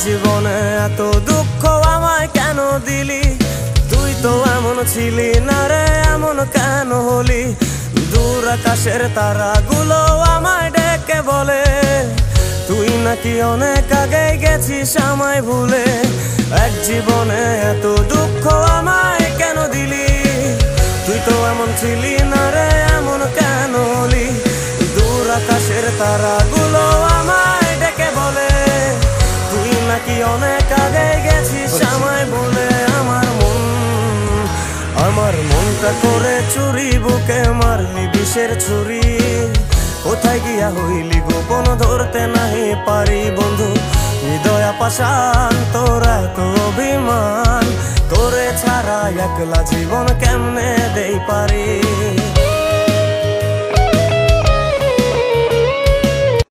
জীবনে এত দুঃখ আমায় কেন দিলি? তুই তো এমন ছিলি না রে, এমন কেন হলি? দূর আকাশের তারাগুলো আমায় ডেকে বলে তুই নাকি অনেক আগে গেছিস আমায় ভুলে। এক জীবনে এত দুঃখ আমায় কেন দিলি? তুই তো এমন ছিলি না রে, এমন কেন হলি? দূর আকাশের তারাগুলো আমায় ডেকে বলে তুই নাকি অনেক আগে গেছিস আমায় ভুলে। আমার মনটা করে চুরি, বুকে মারলি বিষের ছুরি। কোথায় গিয়া হইলি গোপন ধরতে নাহি পারি বন্ধু। হৃদয় পাষাণ তোর এত অভিমান, তোরে ছাড়া একলা জীবন কেমনে দেই পারি?